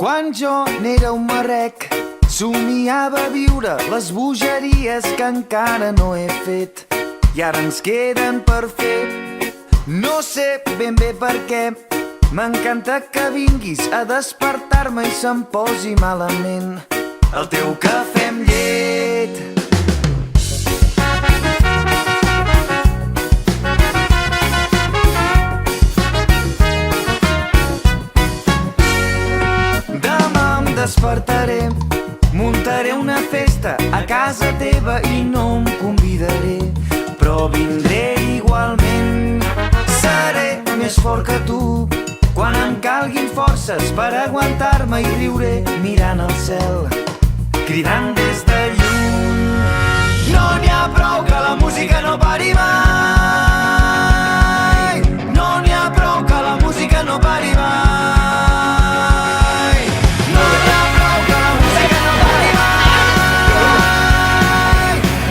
Quan jo n'era un marrec, somiava viure les bogeries que encara no he fet i ara ens queden per fer. No sé ben bé per què, m'encanta que vinguis a despertar-me i se'm posi malament el teu cafè amb llet. Demà em despertaré, muntaré una festa a casa teva i no em convidaré, però vindré igualment. Seré més fort que tu quan em calguin forces per aguantar-me i riuré mirant el cel, cridant des de lluny. No n'hi ha prou que la música no pari mai. No n'hi ha prou que la música no pari mai. No n'hi ha prou que la música no pari mai.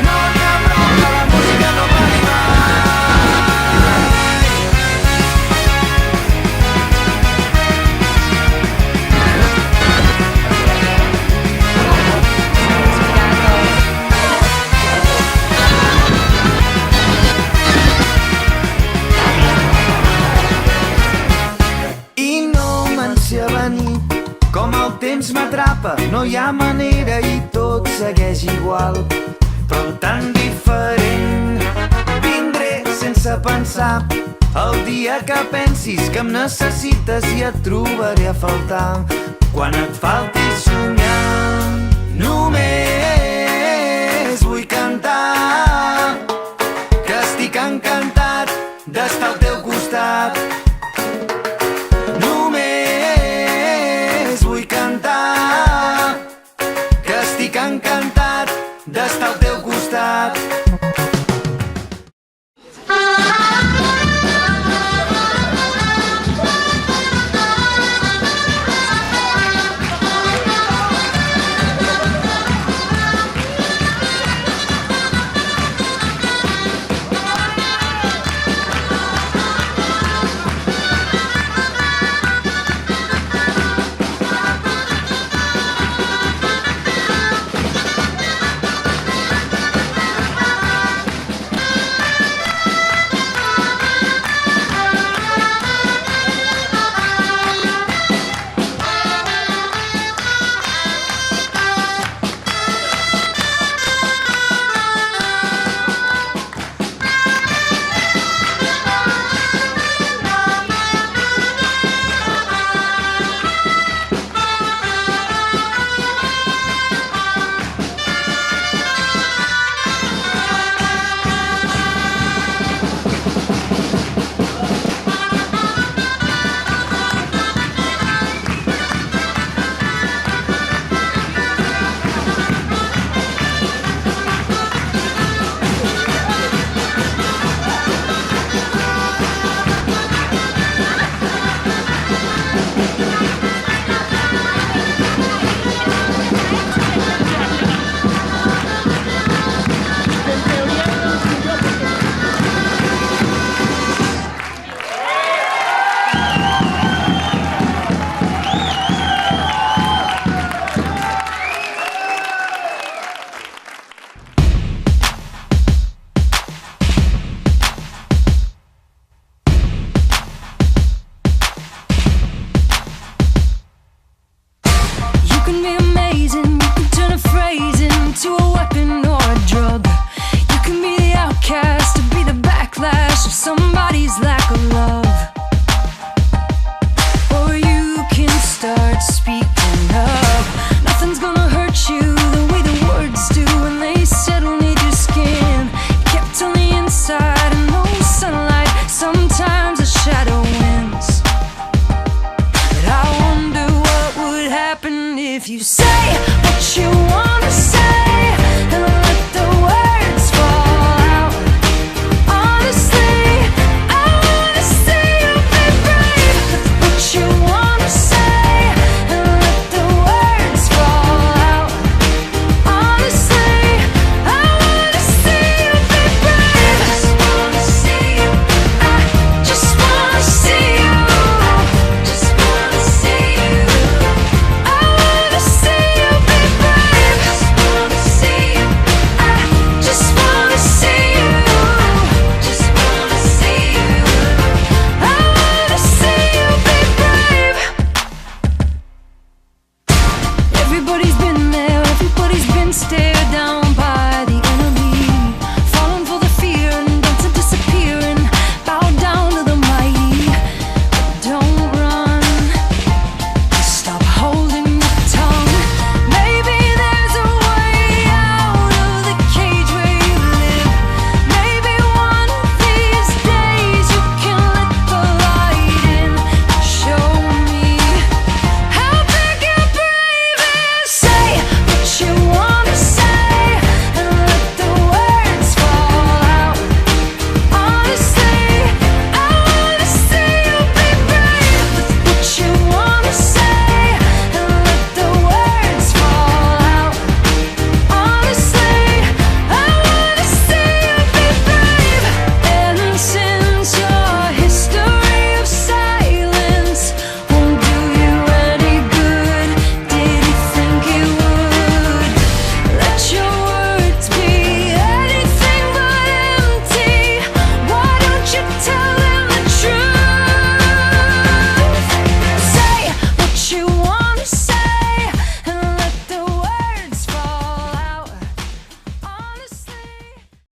No n'hi ha prou que la música no pari mai. Com el temps m'atrapa, no hi ha manera i tot segueix igual, però tan diferent. Vindré sense pensar, el dia que pensis que em necessites i et trobaré a faltar quan et falti somiar. Només vull cantar que estic encantat d'estar al teu costat. Encantat d'estar al teu costat. If you say what you wanna say and let the words fall out, honestly, I wanna see you be brave. What you wanna say and let the words fall out, honestly, I wanna see you be brave. I just wanna see you, I just wanna see you, just wanna see you. I stay